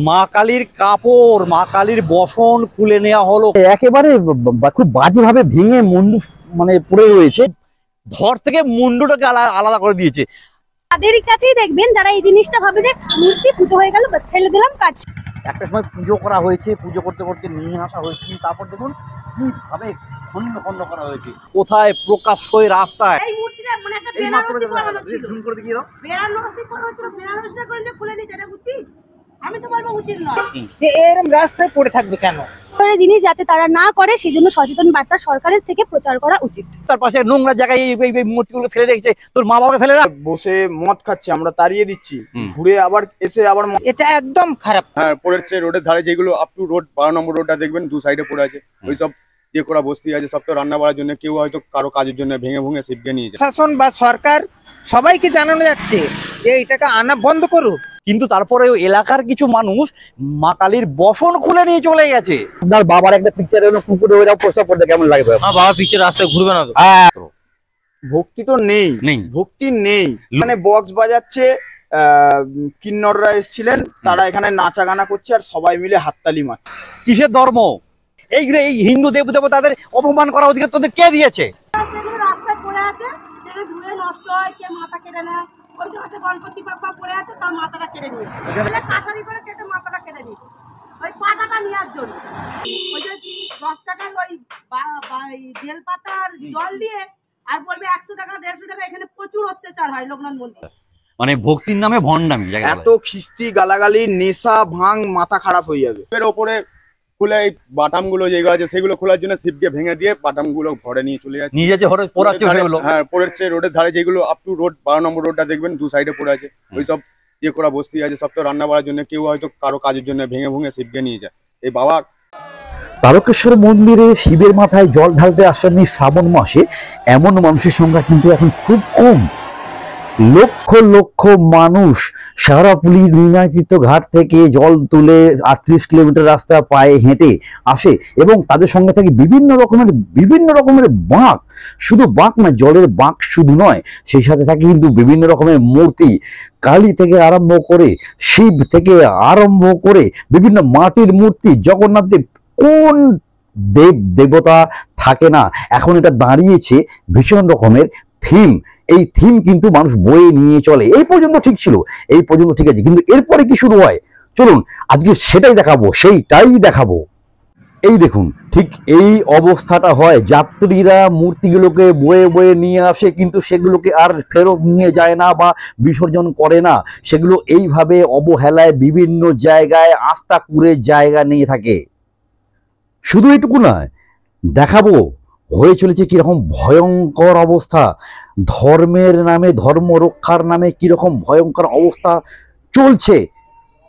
মা কালীর কাপড়, মা কালীর বসন খুলে নেওয়া হলো, একেবারে খুব বাজেভাবে ভেঙে মুন্ডু মানে পড়ে রয়েছে। ধর থেকে মুন্ডুটাকে আলাদা করে দিয়েছে। তাদের কাছেই দেখবেন যারা এই জিনিসটা ভাবে যে মূর্তি পুজো হয়ে গেল, বাস ফেলে দিলাম কাজ। একটা সময় পুজো করা হয়েছে, পুজো করতে করতে নিয়ে আসা হয়েছে, তারপর দেখুন কিভাবে খন্ড খন্ড করা হয়েছে। কোথায় প্রকাশ্যই রাস্তায় এই মূর্তিটা মানে একটা এই মাত্র বেনারসি করা ছিল। জুম করে দেখিয়ে দাও। বেনারসি করা হচ্ছিল, বেনারসি করে যে খুলে নিতে এটা উচিত? আমি তো বলবো উচিত নয়। যে এরকম রাস্তায় পড়ে থাকবে কেন? জিনিস যাতে তারা না করে সেই জন্য সচেতন বার্তা সরকারের থেকে প্রচার করা উচিত। তার পাশে নোংরা জায়গায় এই মূর্তিগুলো ফেলে রেখেছে। তোর মা বাবাকে ফেলে রাখ। বসে মদ খাচ্ছে, আমরা তাড়িয়ে দিচ্ছি, ঘুরে আবার এসে আবার এটা একদম খারাপ। হ্যাঁ পড়েছে রোডের ধারে, যেগুলো আপ টু রোড 12 নম্বর রোডটা দেখবেন দু সাইডে পড়ে আছে, ওই সব ইয়ে করা বস্তি আছে, সব তো রান্না বাড়ার জন্য, কেউ হয়তো কারো কাজের জন্য ভেঙে ভেঙে সিপকে নিয়ে যায়। শাসন বা সরকার সবাইকে জানানো যাচ্ছে যে এটাকে আনা বন্ধ করুক, কিন্তু তারপরে ওই এলাকার কিছু মানুষ মা কালীর বসন খুলে নিয়ে চলে গেছে। আপনার বাবার একটা পিকচার পুকুরে ওইরকম প্রস্তাব করতে কেমন লাগবে? বাবা পিছের রাস্তায় ঘুরবে না তো? ভক্তি তো নেই, ভক্তি নেই, মানে বক্স বাজাচ্ছে। কিন্নররা এসেছিলেন, তারা এখানে নাচা গানা করছে আর সবাই মিলে হাততালি মারছে। কিসের ধর্ম এইগুলো? এই হিন্দু দেবতাদের অপমান করা অধিকার তোদের কে দিয়েছে? সেগুলো রাস্তায় পড়ে আছে, সেগুলো ধুয়ে নষ্ট হয়, কে মাথা কেটে নেয়। ওই যে হচ্ছে গণপতি বাপ্পা পড়ে আছে, তার মাথাটা কেটে নিয়ে কাঠারি করে কেটে মাথাটা কেটে নিয়ে ওই পাটাটা নেওয়ার জন্য ওই যে 10 টাকার ওই বেল পাতার জল দিয়ে আর বলবে 100 টাকা 150 টাকা। এখানে প্রচুর অত্যাচার হয় লোকনাথ মন্দিরে। মানে ভক্তির নামে ভণ্ডামি। এত খিস্তি গালাগালি, নেশা ভাঙ, মাথা খারাপ হয়ে যাবে। এর ওপরে খুলে এই বাটাম গুলো যেগুলো আছে সেগুলো খোলার জন্য শিবকে ভেঙে দিয়ে বাটাম গুলো ঘরে নিয়ে চলে যাচ্ছে, নিয়ে যাচ্ছে, পোড়াচ্ছে সেগুলো। হ্যাঁ পড়েছে রোডের ধারে, যেগুলো আপ টু রোড 12 নম্বর রোডটা দেখবেন দু সাইডে পড়ে আছে, ওই সব ইয়ে করা বস্তি আছে, সব তো রান্না বাড়ার জন্য, কেউ হয়তো কারো কাজের জন্য ভেঙে ভেঙে শিবকে নিয়ে যায়। এই বাবা তারকেশ্বর মন্দিরে শিবের মাথায় জল ঢালতে আসেন এই শ্রাবণ মাসে এমন মানুষের সংখ্যা কিন্তু এখন খুব কম। লক্ষ লক্ষ মানুষ সারাপুলির নির্মাণকৃত ঘাট থেকে জল তুলে 38 কিলোমিটার রাস্তা পায়ে হেঁটে আসে এবং তাদের সঙ্গে থাকে বিভিন্ন রকমের বাঁক। শুধু বাঁক না, জলের বাঁক শুধু নয়, সেই সাথে থাকে কিন্তু বিভিন্ন রকমের মূর্তি, কালী থেকে আরম্ভ করে শিব থেকে আরম্ভ করে বিভিন্ন মাটির মূর্তি। জগন্নাথ দেব, কোন দেবতা থাকে না? এখন এটা দাঁড়িয়েছে ভীষণ রকমের থিম। এই থিম কিন্তু মানুষ বয়ে নিয়ে চলে। এই পর্যন্ত ঠিক ছিল, এই পর্যন্ত ঠিক আছে, কিন্তু এরপরে কি শুরু হয় চলুন আজকে সেইটাই দেখাবো। এই দেখুন, ঠিক এই অবস্থাটা হয়। যাত্রীরা মূর্তিগুলোকে বয়ে বয়ে নিয়ে আসে, কিন্তু সেগুলোকে আর ফেরত নিয়ে যায় না বা বিসর্জন করে না। সেগুলো এইভাবে অবহেলায় বিভিন্ন জায়গায় আস্থা করে জায়গা নিয়ে থাকে। শুধু এটুকু নয়, দেখাবো হয়ে চলেছে কিরকম ভয়ঙ্কর অবস্থা। ধর্মের নামে, ধর্ম রক্ষার নামে কিরকম ভয়ঙ্কর অবস্থা চলছে,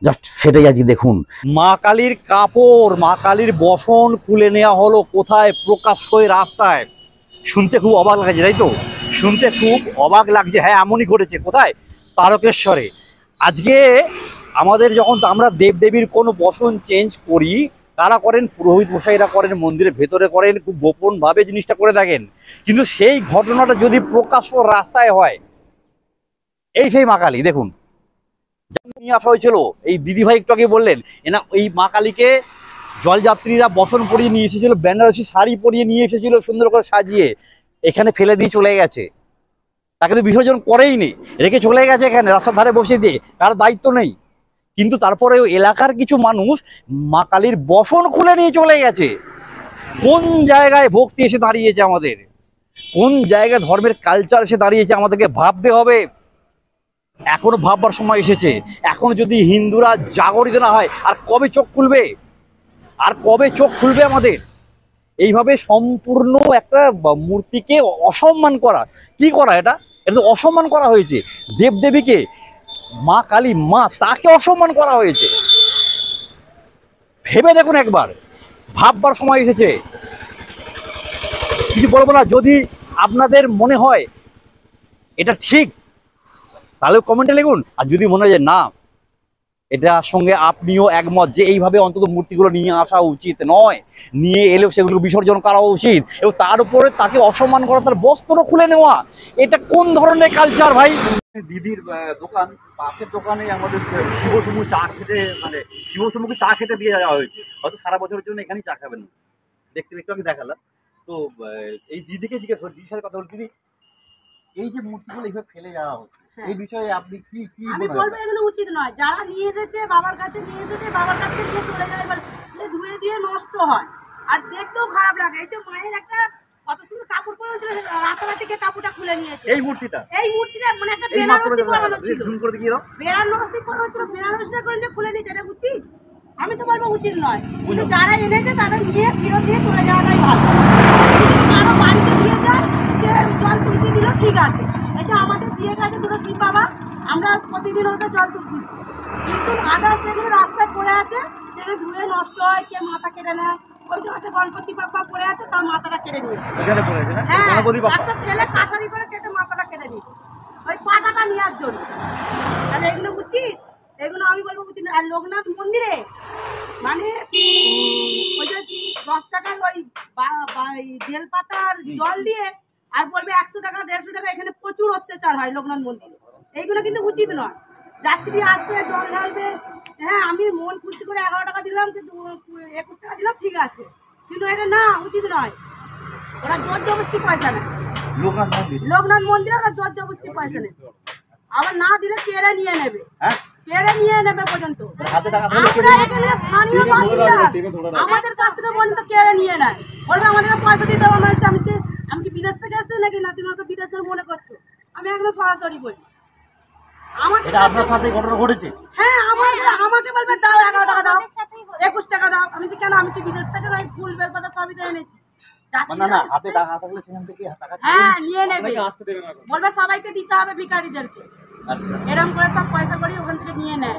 জাস্ট সেটাই আজকে দেখুন। মা কালীর কাপড়, মা কালীর বসন খুলে নেওয়া হলো, কোথায়? প্রকাশ্যই রাস্তায়। শুনতে খুব অবাক লাগছে, তাই তো? শুনতে খুব অবাক লাগছে। হ্যাঁ, এমনই ঘটেছে। কোথায়? তারকেশ্বরে। আজকে আমাদের যখন আমরা দেবদেবীর কোনো বসন চেঞ্জ করি, কারা করেন? পুরোহিত মশাইরা করেন, মন্দিরের ভেতরে করেন, খুব গোপন ভাবে জিনিসটা করে থাকেন। কিন্তু সেই ঘটনাটা যদি প্রকাশ্য রাস্তায় হয়, এই সেই মা কালী দেখুন নিয়ে আসা হয়েছিল। এই দিদিভাই একটু আগে বললেন, এনা এই মা কালীকে জলযাত্রীরা বসন পরিয়ে নিয়ে এসেছিল, বেনারসি শাড়ি পরিয়ে নিয়ে এসেছিল, সুন্দর করে সাজিয়ে এখানে ফেলে দিয়ে চলে গেছে। তাকে তো বিসর্জন করেই নি, রেখে চলে গেছে এখানে রাস্তার ধারে বসে দিয়ে, কার দায়িত্ব নেই। কিন্তু তারপরে ওই এলাকার কিছু মানুষ মা কালীর বসন খুলে নিয়ে চলে গেছে। কোন জায়গায় ভক্তি এসে দাঁড়িয়েছে আমাদের? কোন জায়গায় ধর্মের কালচার এসে দাঁড়িয়েছে? আমাদেরকে ভাবতে হবে। এখনো ভাববার সময় এসেছে। এখনো যদি হিন্দুরা জাগরিত না হয়, আর কবে চোখ খুলবে? আমাদের এইভাবে সম্পূর্ণ একটা মূর্তিকে অসম্মান করা, কি করা? এটা তো অসম্মান করা হয়েছে। দেবদেবীকে, মা কালী, মা, তাকে অসম্মান করা হয়েছে। ভেবে দেখুন একবার, ভাববার সময় এসেছে। কিছু বলবো না। যদি আপনাদের মনে হয় এটা ঠিক, তাহলে কমেন্টে লিখুন। আর যদি মনে হয় যে না, এটার সঙ্গে আপনিও একমত যে এইভাবে অন্তত মূর্তিগুলো নিয়ে আসা উচিত নয়, নিয়ে এলেও সেগুলো বিসর্জন করা উচিত, এবং তার উপরে তাকে অসম্মান করা, তার বস্ত্র খুলে নেওয়া, এটা কোন ধরনের কালচার ভাই? দিদির দোকান, পাশের দোকানে আমাদের শিবসমু চা খেতে, মানে শিবসমুকে চা খেতে দিয়ে যাওয়া হয়েছে। হয়তো সারা বছরের জন্য এখানেই চা খাবেন, দেখতে একটু আগে দেখালাম। তো এই দিদিকে জিজ্ঞেস করি, দিদির সাথে কথা বলি। দিদি, এই যে মূর্তিগুলো এইভাবে ফেলে যাওয়া হচ্ছে, এই বিষয়ে আপনি কি কি আমি বলবো এগুলো উচিত নয়। যারা নিয়ে এসেছে বাবার কাছে, নিয়ে এসেছে বাবার কাছে নিয়ে চলে যায়, এবার ধুয়ে দিয়ে নষ্ট হয় আর দেখতেও খারাপ লাগে। এই যে মায়ের একটা কত সুন্দর কাপড় পরেছিল, রাতারাতি গিয়ে কাপড়টা খুলে নিয়েছে। এই মূর্তিটা মানে একটা বেনারসি পরানো ছিল, জুম করে দেখিয়ে দাও। বেনারসি পরানো ছিল, বেনারসিটা করে নিয়ে খুলে নিয়েছে। এটা উচিত? আমি তো বলবো উচিত নয়। কিন্তু যারা এনেছে তাদের নিয়ে ফেরত দিয়ে চলে যাওয়াটাই ভালো। কারো বাড়িতে দিয়ে যায়, সে জল তুলসী দিল, ঠিক আছে। এই যে আমাদের দিয়ে গেছে দুটো শিব বাবা, আমরা প্রতিদিন ওদের জল তুলসী, কিন্তু আদার্স যেগুলো রাস্তায় পড়ে আছে সেগুলো ধুয়ে নষ্ট হয়, কে মাথা কেটে নেয়। ওই যে হচ্ছে গণপতি বাপ্পা পড়ে আছে, তার মাথাটা কেটে নিয়েছে। হ্যাঁ, একটা ছেলে কাঠারি করে কেটে মাথাটা কেটে নিয়েছে ওই পাটাটা নেওয়ার জন্য। তাহলে এগুলো উচিত? এগুলো আমি বলবো উচিত না। আর লোকনাথ মন্দিরে মানে ওই যে 10 টাকার ওই বেল পাতার জল দিয়ে আর বলবে 100 টাকা 150 টাকা, এখানে প্রচুর অত্যাচার হয় লোকনাথ মন্দিরে। এইগুলো কিন্তু উচিত নয়। যাত্রী আসবে, জল ঢালবে, হ্যাঁ আমি মন খুশি করে 11 টাকা দিলাম, কিন্তু 21 টাকা দিলাম, ঠিক আছে, কিন্তু এটা না, উচিত নয়। ওরা জোর জবরদস্তি পয়সা নেয় লোকনাথ মন্দিরে, ওরা জোর জবরদস্তি পয়সা নেয়। আবার না দিলে কেড়ে নিয়ে নেবে, কেড়ে নিয়ে নেবে পর্যন্ত। আমরা এখানে স্থানীয় বাসিন্দা, আমাদের কাছ থেকে পর্যন্ত কেড়ে নিয়ে নেয়, বলবে আমাদেরকে পয়সা দিতে হবে। আমি কি বিদেশ থেকে এসেছি নাকি? না, তুমি আমাকে বিদেশের মনে করছো? আমি একদম সরাসরি বলি, হ্যাঁ আমাকে বলবে দাও 11 টাকা দাও, 21 টাকা দাও। আমি কেন, আমি কি বিদেশ থেকে আমি ফুল বেলপাতা সবই তো এনেছি। হ্যাঁ নিয়ে নেবে, বলবে সবাইকে দিতে হবে, ভিখারিদেরকে। এরকম করে সব পয়সা করি ওখান থেকে নিয়ে নেয়।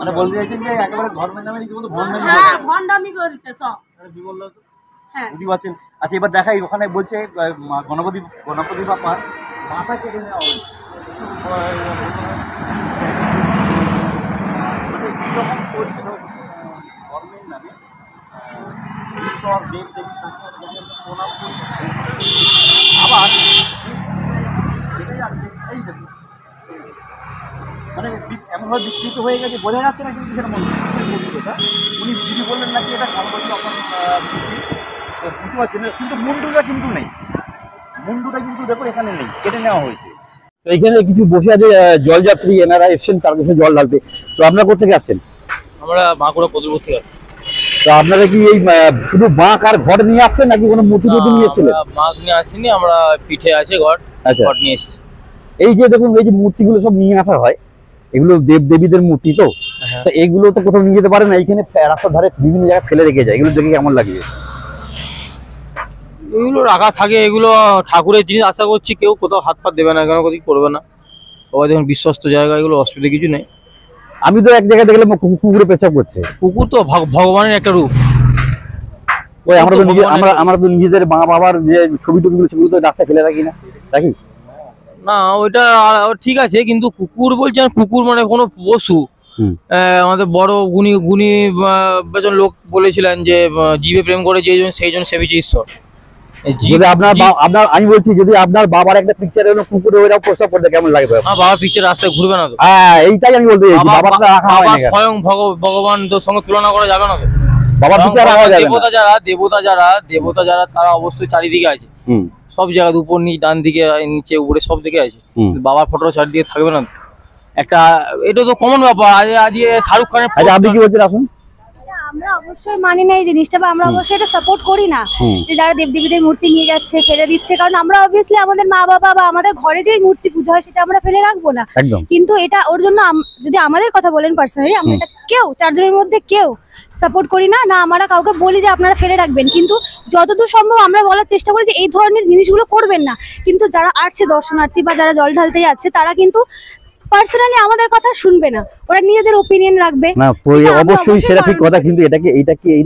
মানে বলতে চাইছেন যে একেবারে ধর্মের নামে রীতিমতো ভণ্ডামি। হ্যাঁ ভণ্ডামি করছে সব। হ্যাঁ বুঝতে পারছেন। আচ্ছা এবার দেখাই, ওখানে বলছে গণপতি বাপ্পার মাথা কেটে নেওয়া হয়েছে। ধর্মের নামে আবার এই দেখুন, মানে এমনভাবে বিকৃত হয়ে গেছে, বোঝা যাচ্ছে না কিন্তু সেটা মন্দির। উনি দিদি বললেন নাকি এটা গণপতি বাপ্পার বুঝতে পারছেন, কিন্তু মুন্ডুটা কিন্তু নেই। মুন্ডুটা কিন্তু দেখো এখানে নেই, কেটে নেওয়া হয়েছে। তো এখানে কিছু বসে আছে জলযাত্রী, এনারা এসছেন তার কাছে জল ঢালতে। তো আপনারা কোথেকে আসছেন? আমরা বাঁকুড়া প্রতিপত্তি আছি। তো আপনারা কি এই শুধু বাঁক আর ঘর নিয়ে আসছেন নাকি কোনো মূর্তি টুর্তি নিয়ে এসেছিলেন? মাছ নিয়ে আসিনি, আমরা পিঠে আছে ঘর, আচ্ছা, ঘর নিয়ে এসেছি। এই যে দেখুন, এই যে মূর্তিগুলো সব নিয়ে আসা হয়, এগুলো দেব দেবীদের মূর্তি। তো হ্যাঁ। এগুলো তো কোথাও নিয়ে যেতে পারে না, এইখানে রাস্তার ধারে বিভিন্ন জায়গায় ফেলে রেখে যায়। এগুলো দেখে কেমন লাগে? এগুলো রাখা থাকে, এগুলো ঠাকুরের জিনিস, আশা করছি কেউ কোথাও হাত পা দেবে না, কেন কোথাও করবে না। সবাই দেখুন বিশ্বস্ত জায়গা, এগুলো অসুবিধা কিছু নেই। আমি তো এক জায়গায় দেখলাম কুকুরে পেছাব করছে। কুকুর তো ভগবানের একটা রূপ। ওই আমরা তো নিজেদের মা বাবার যে ছবি টবিগুলো সেগুলো তো রাস্তায় ফেলে রাখি না, রাখি না ওইটা ঠিক আছে, কিন্তু কুকুর বলছেন, কুকুর মানে কোনো পশু। আমাদের বড় গুণী বেজন লোক বলেছিলেন যে জীবে প্রেম করে যেজন সেইজন সেবিছে ঈশ্বর। যদি আমি বলছি, যদি আপনার বাবার একটা পিকচার এলো কুকুরে ওইরকম প্রস্তাব করতে কেমন লাগবে? বাবার পিকচার রাস্তায় ঘুরবে না তো। হ্যাঁ, এইটাই আমি বলতে চাইছি। বাবা স্বয়ং ভগবান তোর সঙ্গে তুলনা করা যাবে না তো। বাবার পিকচার রাখা যাবে না। দেবতা যারা তারা অবশ্যই চারিদিকে আছে, সব জায়গায়, উপর ডান দিকে, নিচে, উপরে, সব দিকে আছে। বাবার ফটো চারিদিকে থাকবে না একটা, এটা তো কমন ব্যাপার। আজ শাহরুখ খানের। আচ্ছা, আপনি কি বলছেন? আসুন। আমরা অবশ্যই মানি না এই জিনিসটা, বা আমরা অবশ্যই এটা সাপোর্ট করি না যে যারা দেবদেবীদের মূর্তি নিয়ে যাচ্ছে, ফেলে দিচ্ছে। কারণ আমরা অবভিয়াসলি আমাদের মা বাবা বা আমাদের ঘরে যে মূর্তি পূজা হয় সেটা আমরা ফেলে রাখবো না। কিন্তু এটা ওর জন্য যদি আমাদের কথা বলেন পার্সোনালি, আমরা এটা কেউ চারজনের মধ্যে কেউ সাপোর্ট করি না। না আমরা কাউকে বলি যে আপনারা ফেলে রাখবেন, কিন্তু যতদূর সম্ভব আমরা বলার চেষ্টা করি যে এই ধরনের জিনিসগুলো করবেন না। কিন্তু যারা আসছে দর্শনার্থী বা যারা জল ঢালতে যাচ্ছে, তারা কিন্তু পার্সোনালি আমাদের কথা শুনবে না, ওরা নিজেদের ওপিনিয়ন রাখবে। না সেটা আমরা অবশ্যই সেটা ঠিক বারণ কথা, কিন্তু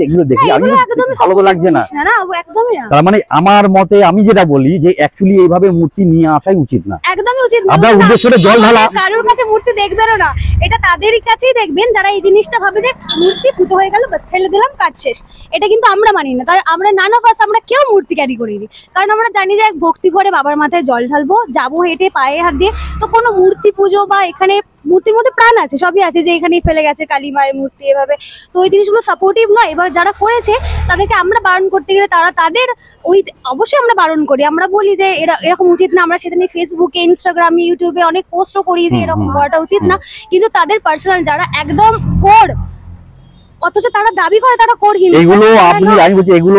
এইগুলো দেখি আমি এগুলো একদমই ভালো তো লাগছে না। না, একদমই না। তার মানে আমার মতে আমি যেটা বলি যে অ্যাকচুয়ালি এইভাবে মূর্তি নিয়ে আসাই উচিত না। একদমই উচিত না। আমরা উদ্দেশ্যটা জল ঢালা, কারোর কাছে মূর্তি দেখবেনও না, এটা তাদেরই কাছেই দেখবেন যারা এই জিনিসটা ভাবে যে মূর্তি পুজো হয়ে গেল বাস ফেলে দিলাম কাজ শেষ। এটা কিন্তু আমরা মানি না। তাই আমরা নান অফ আস আমরা কেউ মূর্তি ক্যারি করিনি, কারণ আমরা জানি যে এক ভক্তি ভরে বাবার মাথায় জল ঢালবো, যাবো হেঁটে পায়ে হাত দিয়ে। তো কোনো মূর্তি পুজো বা এখানে মূর্তির মধ্যে প্রাণ আছে, সবই আছে, যে এখানেই ফেলে গেছে কালী মায়ের মূর্তি এভাবে, তো ওই জিনিসগুলো সাপোর্টিভ নয়। এবার যারা করেছে তাদেরকে আমরা বারণ করতে গেলে তারা তাদের ওই অবশ্যই আমরা বারণ করি, আমরা বলি যে এরকম উচিত না। আমরা সেখানে ফেসবুকে, ইনস্টাগ্রামে, ইউটিউবে অনেক পোস্টও করি যে এরকম করাটা উচিত না, কিন্তু তাদের পার্সোনাল যারা একদম কোর, অথচ তারা দাবি করে তারা কোর হিন্দু, এগুলো আমি বলছি এগুলো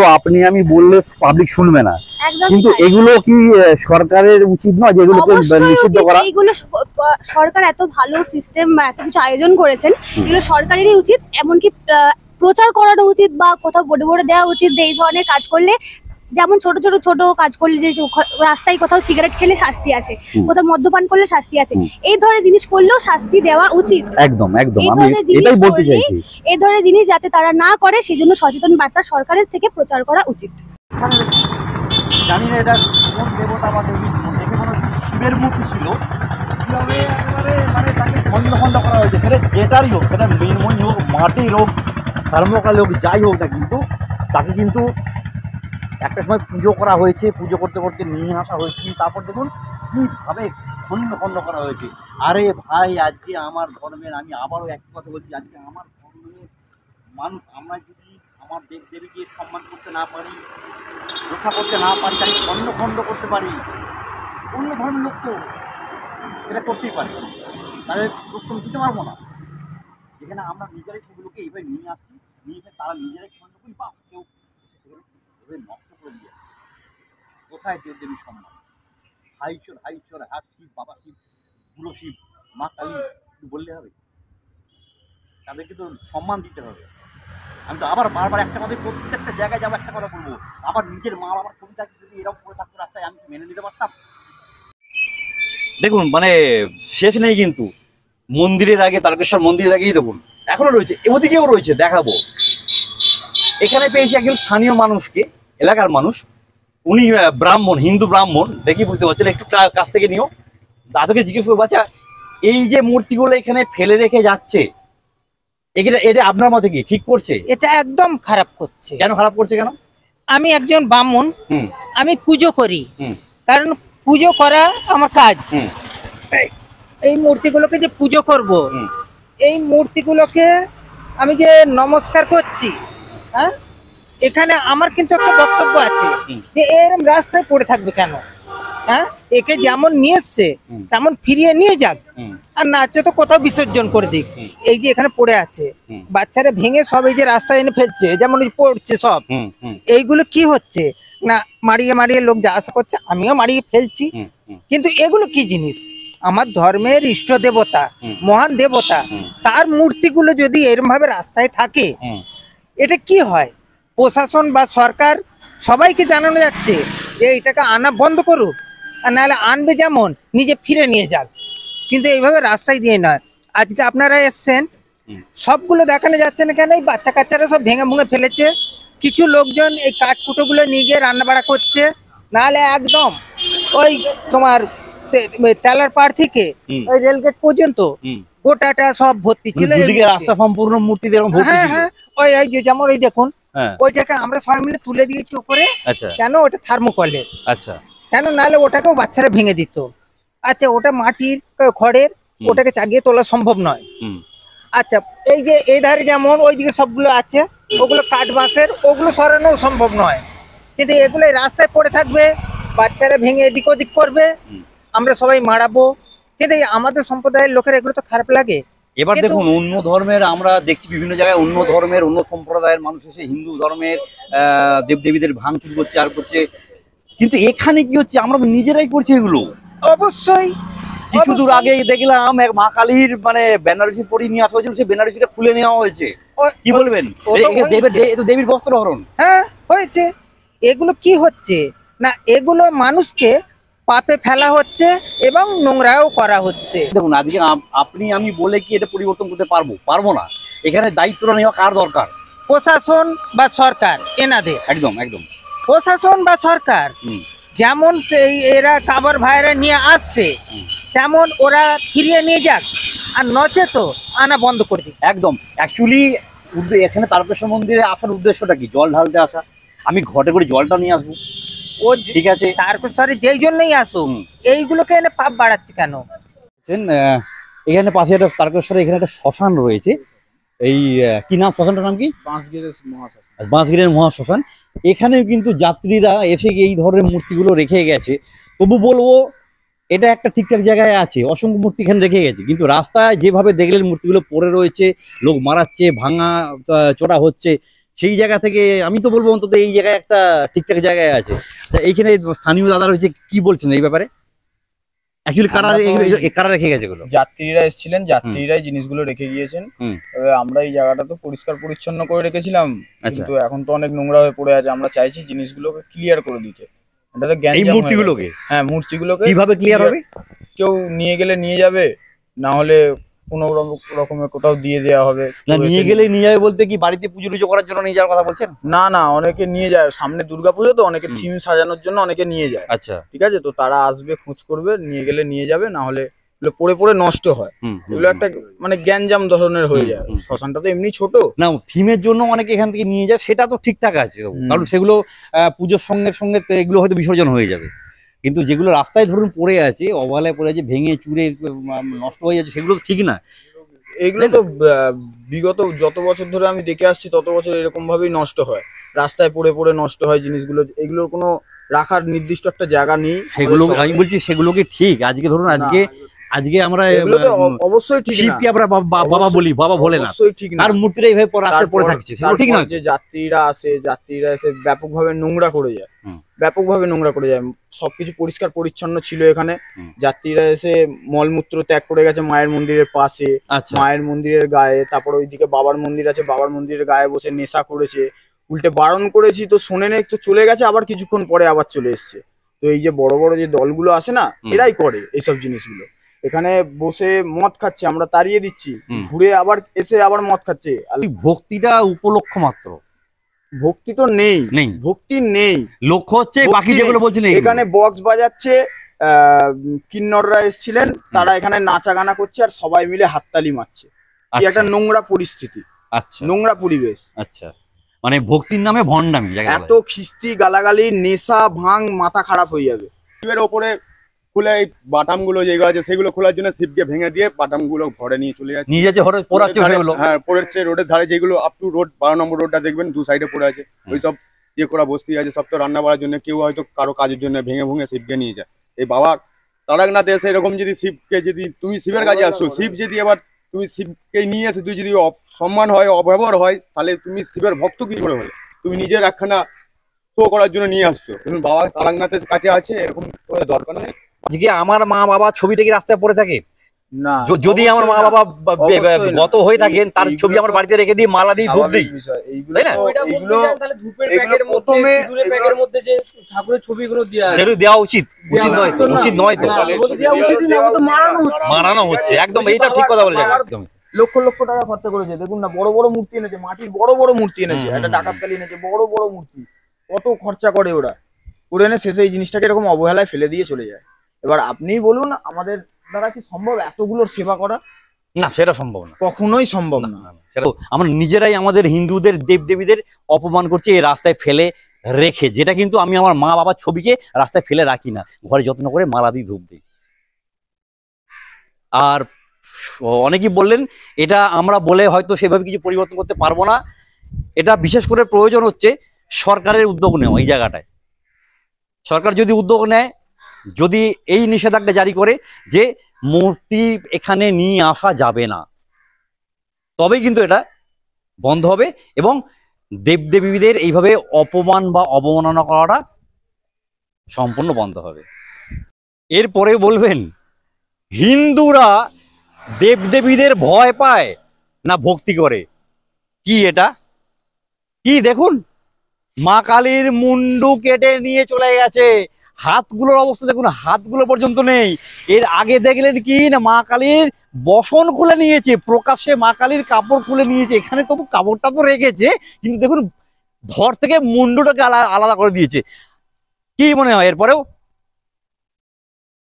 আমি বললে পাবলিক শুনবে না, কিন্তু এগুলো কি সরকারের উচিত নয় যে এগুলোকে নিষিদ্ধ করা? এইগুলো সরকার এত ভালো সিস্টেম বা এত কিছু আয়োজন করেছেন, এগুলো সরকারেরই উচিত, এমনকি প্রচার করাটা উচিত বা কোথাও বোর্ডে বোর্ডে দেওয়া উচিত যে এই ধরনের কাজ করলে, যেমন ছোট কাজ করলে যে রাস্তায় কোথাও সিগারেট খেলে শাস্তি আছে, কোথাও মদ্যপান করলে শাস্তি আছে, এই ধরনের জিনিস করলেও শাস্তি দেওয়া উচিত। একদম আমি এটাই বলতে চাইছি, এই ধরনের জিনিস যাতে তারা না করে সেজন্য সচেতন বার্তা সরকারের থেকে প্রচার করা উচিত। জানি না এটা কোন দেবতা বা দেবী, দেখে মনে হচ্ছে শিবের মূর্তি ছিল, কিভাবে একেবারে মানে তাকে খন্ড করা হয়েছে, সেটা যেটারই হোক, সেটা মৃন্ময়ী হোক, মাটির হোক, ধর্মকাল হোক, যাই হোক না, কিন্তু তাকে কিন্তু একটা সময় পুজো করা হয়েছে, পুজো করতে করতে নিয়ে আসা হয়েছে, তারপর দেখুন কীভাবে খন্ড করা হয়েছে। আরে ভাই, আজকে আমার ধর্মের, আমি আবারও একই কথা বলছি, আজকে আমার ধর্মের মানুষ, আমরা যদি আমার দেব দেবীকে সম্মান করতে না পারি, রক্ষা করতে না পারি, তাই খন্ড করতে পারি। অন্য ধর্মের লোক তো এটা করতেই পারে, তাদের প্রশ্ন দিতে পারবো না। যেখানে আমরা নিজেরাই সেগুলোকে এইভাবে নিয়ে আসছি, নিয়ে এসে তারা নিজেরাই খন্ড করি বা কেউ এসে সেগুলো এভাবে নষ্ট করে দিয়ে যাচ্ছে। কোথায় দেব দেবীর সম্মান? হাই ঈশ্বর, হ্যাঁ শিব, বাবা শিব, বুড়ো শিব, মা কালী শুধু বললে হবে? তাদেরকে তো সম্মান দিতে হবে। আমি তো আবার বারবার একটা কথা, প্রত্যেকটা জায়গায় যাবো একটা কথা বলবো, আমার নিজের মা বাবার ছবিটাকে যদি এরকম করে থাকতো রাস্তায়, আমি কি মেনে নিতে পারতাম? দেখুন মানে শেষ নেই, কিন্তু মন্দিরের আগে, তারকেশ্বর মন্দিরের আগেই দেখুন এখনো রয়েছে, ওদিকেও রয়েছে, দেখাবো। এখানে পেয়েছি একজন স্থানীয় মানুষকে, এলাকার মানুষ, উনি ব্রাহ্মণ, হিন্দু ব্রাহ্মণ, দেখি বুঝতে পারছেন, একটু কাছ থেকে নিও। দাদুকে জিজ্ঞেস করবো, আচ্ছা এই যে মূর্তিগুলো এখানে ফেলে রেখে যাচ্ছে, এটা আপনার মতে কি ঠিক করছে? এটা একদম খারাপ করছে। কেন খারাপ করছে? কেন? আমি একজন ব্রাহ্মণ, আমি পুজো করি, কারণ পুজো করা আমার কাজ। এই মূর্তিগুলোকে যে পুজো করব, এই মূর্তিগুলোকে আমি যে নমস্কার করছি, হ্যাঁ, এখানে আমার কিন্তু একটা বক্তব্য আছে যে এরকম রাস্তায় পড়ে থাকবে কেন? হ্যাঁ, একে যেমন নিয়ে এসছে তেমন ফিরিয়ে নিয়ে যাক, আর নাচে তো কোথাও বিসর্জন করে দিক। এই যে এখানে পড়ে আছে, বাচ্চারা ভেঙে সব এই যে রাস্তায় এনে ফেলছে, যেমন পড়ছে সব, এইগুলো কি হচ্ছে না, মারিয়ে লোক যা আশা করছে, আমিও মারিয়ে ফেলছি। কিন্তু এগুলো কি জিনিস? আমার ধর্মের ইষ্ট দেবতা, মহান দেবতা, তার মূর্তিগুলো যদি এরকম ভাবে রাস্তায় থাকে, এটা কি হয়? প্রশাসন বা সরকার সবাইকে জানানো যাচ্ছে যে এটাকে আনা বন্ধ করুক, আর নাহলে আনবে যেমন নিজে ফিরে নিয়ে যাক, কিন্তু এইভাবে রাস্তায় দিয়ে নয়। আজকে আপনারা এসছেন, সবগুলো দেখানো যাচ্ছে না কেন? এই বাচ্চা কাচ্চারা সব ভেঙে ফেলেছে, কিছু লোকজন এই কাঠকুটোগুলো নিয়ে গিয়ে রান্না বাড়া করছে, নাহলে একদম ওই তোমার তেলার পাড় থেকে ওই রেলগেট পর্যন্ত গোটাটা সব ভর্তি ছিল, রাস্তা সম্পূর্ণ মূর্তি। হ্যাঁ হ্যাঁ, ওই যে যেমন ওই দেখুন, ওইটাকে আমরা সবাই মিলে তুলে দিয়েছি উপরে। কেন? ওটা থার্মোকলের। আচ্ছা, কেন? নাহলে ওটাকেও বাচ্চারা ভেঙে দিত। আচ্ছা, ওটা মাটির খড়ের, ওটাকে চাগিয়ে তোলা সম্ভব নয়। আচ্ছা, এই যে এই ধারে যেমন ওইদিকে সবগুলো আছে, ওগুলো কাঠ বাঁশের, ওগুলো সরানো সম্ভব নয়, কিন্তু এগুলো রাস্তায় পড়ে থাকবে, বাচ্চারা ভেঙে এদিক ওদিক করবে, আমরা সবাই মারাবো। কিন্তু আমাদের সম্প্রদায়ের লোকের এগুলো তো খারাপ লাগে। এবার দেখুন, অন্য ধর্মের আমরা দেখছি বিভিন্ন জায়গায়, অন্য ধর্মের, অন্য সম্প্রদায়ের মানুষ এসে হিন্দু ধর্মের দেবদেবীদের ভাঙচুর করছে আর করছে, কিন্তু এখানে কি হচ্ছে? আমরা তো নিজেরাই করছি এগুলো। অবশ্যই। কিছু দূর আগে দেখলাম এক মা কালীর মানে বেনারসি পরি নিয়ে আসা হয়েছিল, সেই বেনারসিটা খুলে নেওয়া হয়েছে। কি বলবেন? দেবীর বস্ত্রহরণ। হ্যাঁ, হয়েছে। এগুলো কি হচ্ছে না, এগুলো মানুষকে পাপে ফেলা হচ্ছে এবং নোংরাও করা হচ্ছে। দেখুন আজকে আপনি আমি বলে কি এটা পরিবর্তন করতে পারবো না। এখানে দায়িত্বটা নেওয়া কার দরকার? প্রশাসন বা সরকার, এনাদের একদম একদম। প্রশাসন বা সরকার যেমন এরা কাবার ভাইরা নিয়ে আসছে তেমন ওরা ফিরিয়ে নিয়ে যাক, আর নচেত আনা বন্ধ করে দিক। একদম। অ্যাকচুয়ালি এখানে তারকেশ্বর মন্দিরে আসার উদ্দেশ্যটা কি? জল ঢালতে আসা। আমি ঘটে করে জলটা নিয়ে আসবো, ও ঠিক আছে। তারকেশ্বরে যেই জন্যই আসুক, এইগুলোকে এনে পাপ বাড়াচ্ছে কেন? এখানে পাশে একটা তারকেশ্বরে এখানে একটা শ্মশান রয়েছে। এই কি নাম শ্মশানটার নাম কি? বাঁশগিরের মহাশ্মশান। এখানেও কিন্তু যাত্রীরা এসে এই ধরনের মূর্তিগুলো রেখে গেছে। তবু বলবো এটা একটা ঠিকঠাক জায়গায় আছে, অসংখ্য মূর্তি এখানে রেখে গেছে। কিন্তু রাস্তায় যেভাবে দেখলেন মূর্তিগুলো পড়ে রয়েছে, লোক মারাচ্ছে, ভাঙা চোরা হচ্ছে, সেই জায়গা থেকে আমি তো বলবো অন্তত এই জায়গায় একটা ঠিকঠাক জায়গায় আছে। তা এইখানে স্থানীয় দাদা রয়েছে, কি বলছেন এই ব্যাপারে? অ্যাকচুয়ালি কারা রেখে গেছে এগুলো? যাত্রীরা এসেছিলেন, যাত্রীরাই জিনিসগুলো রেখে গিয়েছেন। তবে আমরা এই জায়গাটা তো পরিষ্কার পরিচ্ছন্ন করে রেখেছিলাম, কিন্তু এখন তো অনেক নোংরা হয়ে পড়ে আছে। আমরা চাইছি জিনিসগুলোকে ক্লিয়ার করে দিতে। এটা তো জ্ঞান, মূর্তিগুলোকে, হ্যাঁ মূর্তিগুলোকে কিভাবে ক্লিয়ার হবে? কেউ নিয়ে গেলে নিয়ে যাবে, না হলে কোনো রকমের কোথাও দিয়ে দেওয়া হবে। না নিয়ে গেলে নিয়ে যাবে বলতে কি বাড়িতে পুজো টুজো করার জন্য নিয়ে যাওয়ার কথা বলছেন? না না, অনেকে নিয়ে যায়, সামনে দুর্গাপুজো তো অনেকে থিম সাজানোর জন্য অনেকে নিয়ে যায়। আচ্ছা ঠিক আছে, তো তারা আসবে, খোঁজ করবে, নিয়ে গেলে নিয়ে যাবে, না হলে পড়ে পড়ে নষ্ট হয়। এগুলো একটা মানে গ্যাঞ্জাম ধরনের হয়ে যায়। শ্মশানটা তো এমনি ছোট না, থিমের জন্য অনেকে এখান থেকে নিয়ে যায়, সেটা তো ঠিকঠাক আছে, কারণ সেগুলো পুজোর সঙ্গে সঙ্গে এগুলো হয়তো বিসর্জন হয়ে যাবে। কিন্তু যেগুলো রাস্তায় ধরুন পড়ে আছে, অবহেলায় পড়ে আছে, ভেঙে চুরে নষ্ট হয়ে যাচ্ছে, সেগুলো তো ঠিক না। এগুলো তো বিগত যত বছর ধরে আমি দেখে আসছি তত বছর এরকম ভাবেই নষ্ট হয়, রাস্তায় পড়ে পড়ে নষ্ট হয় জিনিসগুলো। এগুলোর কোনো রাখার নির্দিষ্ট একটা জায়গা নেই। সেগুলো আমি বলছি সেগুলোকে ঠিক। আজকে ধরুন আজকে আমরা অবশ্যই ঠিক না, শিবকে আমরা বাবা বলি, বাবা বলে না, অবশ্যই ঠিক না। আর মূর্তিটা এইভাবে রাস্তায় পড়ে থাকছে, সেগুলো ঠিক না। যে যাত্রীরা এসে ব্যাপকভাবে নোংরা করে যায়, ব্যাপকভাবে নোংরা করে যায়। সবকিছু পরিষ্কার পরিচ্ছন্ন ছিল এখানে, যাত্রীরা এসে মলমূত্র ত্যাগ করে গেছে মায়ের মন্দিরের পাশে, মায়ের মন্দিরের গায়ে। তারপর ওইদিকে বাবার মন্দির আছে, বাবার মন্দিরের গায়ে বসে নেশা করেছে। উল্টে বারণ করেছি তো শোনে না, একটু চলে গেছে, আবার কিছুক্ষণ পরে আবার চলে এসছে। তো এই যে বড় বড় যে দলগুলো আসে না, এরাই করে এইসব জিনিসগুলো। এখানে বসে মদ খাচ্ছে, আমরা তাড়িয়ে দিচ্ছি, ঘুরে আবার এসে আবার মদ খাচ্ছে। ভক্তিটা উপলক্ষ মাত্র, ভক্তি তো নেই, ভক্তি নেই, লক্ষ্য হচ্ছে বাকি যেগুলো বলছেন। এখানে বক্স বাজাচ্ছে, কিন্নররা এসেছিলেন, তারা এখানে নাচা গানা করছে আর সবাই মিলে হাততালি মারছে। একটা নোংরা পরিস্থিতি, নোংরা পরিবেশ। আচ্ছা, মানে ভক্তির নামে ভণ্ডামি, এত খিস্তি গালাগালি, নেশা, ভাঙ, মাথা খারাপ হয়ে যাবে। শিবের ওপরে খুলে এই বাটাম গুলো যেগুলো আছে সেগুলো খোলার জন্য শিবকে ভেঙে দিয়ে বাটাম গুলো ঘরে নিয়ে চলে যাচ্ছে, নিয়ে যাচ্ছে, হ্যাঁ পড়েছে রোডের ধারে, যেগুলো আপ টু রোড 12 নম্বর রোডটা দেখবেন দু সাইডে পড়ে আছে। ওই সব ইয়ে করা বস্তি আছে, সব তো রান্না বাড়ার জন্য, কেউ হয়তো কারো কাজের জন্য ভেঙে ভেঙে শিবকে নিয়ে যায়। এই বাবার তারাকনাথে এসে এরকম যদি শিবকে, যদি তুমি শিবের কাছে আসছো, শিব যদি এবার তুমি শিবকে নিয়ে এসে তুই যদি সম্মান হয়, অব্যবহার হয়, তাহলে তুমি শিবের ভক্ত কি করে হলে? তুমি নিজের একখানা শো করার জন্য নিয়ে আসছো। তুমি বাবা তারাকনাথের কাছে আছে, এরকম দরকার নেই। আজকে আমার মা বাবা ছবিটা কি রাস্তায় পড়ে থাকে? না, যদি আমার মা বাবা গত হয়ে থাকেন, তার ছবি আমার বাড়িতে রেখে দিই, মালা দিই, ধূপ দিই, তাই না? প্রথমে ঠাকুরের ছবিগুলো সেগুলো দেওয়া উচিত নয় তো, উচিত নয় তো, মানানো হচ্ছে। একদম এইটা ঠিক কথা বলে একদম। লক্ষ লক্ষ টাকা খরচা করেছে, দেখুন না, বড় বড় মূর্তি এনেছে, মাটির বড় বড় মূর্তি এনেছে, একটা ডাকাতকালী এনেছে, বড় বড় মূর্তি। কত খরচা করে ওরা, করে এনে শেষে এই জিনিসটাকে এরকম অবহেলায় ফেলে দিয়ে চলে যায়। এবার আপনিই বলুন, আমাদের দ্বারা কি সম্ভব এতগুলোর সেবা করা? না, সেটা সম্ভব না, কখনোই সম্ভব না। আমরা নিজেরাই আমাদের হিন্দুদের দেবদেবীদের অপমান করছি এই রাস্তায় ফেলে রেখে, যেটা কিন্তু আমি আমার মা বাবার ছবিকে রাস্তায় ফেলে রাখি না, ঘরে যত্ন করে মালা দিই, ধূপ দিই। আর অনেকেই বললেন এটা আমরা বলে হয়তো সেভাবে কিছু পরিবর্তন করতে পারবো না। এটা বিশেষ করে প্রয়োজন হচ্ছে সরকারের উদ্যোগ নেওয়া। এই জায়গাটায় সরকার যদি উদ্যোগ নেয়, যদি এই নিষেধাজ্ঞা জারি করে যে মূর্তি এখানে নিয়ে আসা যাবে না, তবেই কিন্তু এটা বন্ধ হবে এবং দেবদেবীদের এইভাবে অপমান বা অবমাননা করাটা সম্পূর্ণ বন্ধ হবে। এরপরে বলবেন হিন্দুরা দেবদেবীদের ভয় পায় না ভক্তি করে? কি এটা কি দেখুন, মা কালীর মুন্ডু কেটে নিয়ে চলে গেছে, হাতগুলোর অবস্থা দেখুন, হাতগুলো পর্যন্ত নেই। এর আগে দেখলেন কি না মা কালীর বসন খুলে নিয়েছে, প্রকাশ্যে মা কালীর কাপড় খুলে নিয়েছে। এখানে তবু কাপড়টা তো রেখেছে, কিন্তু দেখুন ধর থেকে মুন্ডটাকে আলাদা করে দিয়েছে। কি মনে হয় এরপরেও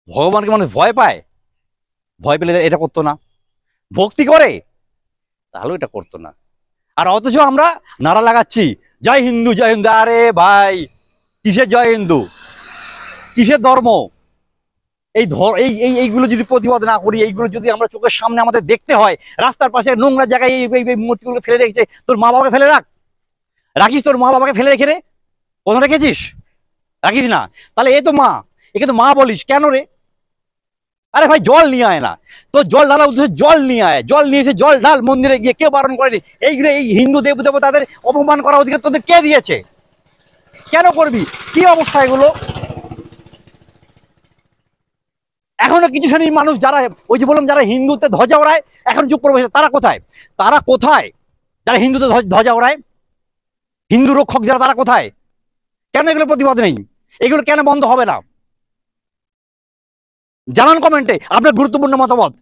ভগবানকে মানুষ ভয় পায়? ভয় পেলে এটা করতো না। ভক্তি করে তাহলেও এটা করতো না। আর অথচ আমরা নারা লাগাচ্ছি জয় হিন্দু জয় হিন্দু। আরে ভাই, কিসের জয় হিন্দু, কিসের ধর্ম? এইগুলো যদি প্রতিবাদ না করি, এইগুলো যদি আমরা চোখের সামনে আমাদের দেখতে হয়, রাস্তার পাশে নোংরা জায়গায় এই মূর্তিগুলো ফেলে রেখেছে, তোর মা বাবাকে ফেলে রাখিস? তোর মা বাবাকে ফেলে রেখে রে কোন রেখেছিস? রাখিস না। তাহলে এ তো মা, একে তো মা বলিস কেন রে? আরে ভাই জল নিয়ে আয় না, তো জল ঢালার উদ্দেশ্যে জল নিয়ে আয়, জল নিয়ে এসে জল ঢাল মন্দিরে গিয়ে, কেউ বারণ করেনি। এইগুলো এই হিন্দু দেবতাদের অপমান করার অধিকার তোদের কে দিয়েছে? কেন করবি? কি অবস্থা এগুলো? এখনো কিছু শ্রেণীর মানুষ যারা ওই যে বললাম যারা হিন্দুতে ধ্বজা ওড়ায়, এখন চুপ করে বসে। তারা কোথায়? তারা কোথায় যারা হিন্দুতে ধ্বজা ওড়ায়? হিন্দু রক্ষক যারা, তারা কোথায়? কেন এগুলো প্রতিবাদ নেই? এগুলো কেন বন্ধ হবে না? জানান কমেন্টে আপনার গুরুত্বপূর্ণ মতামত।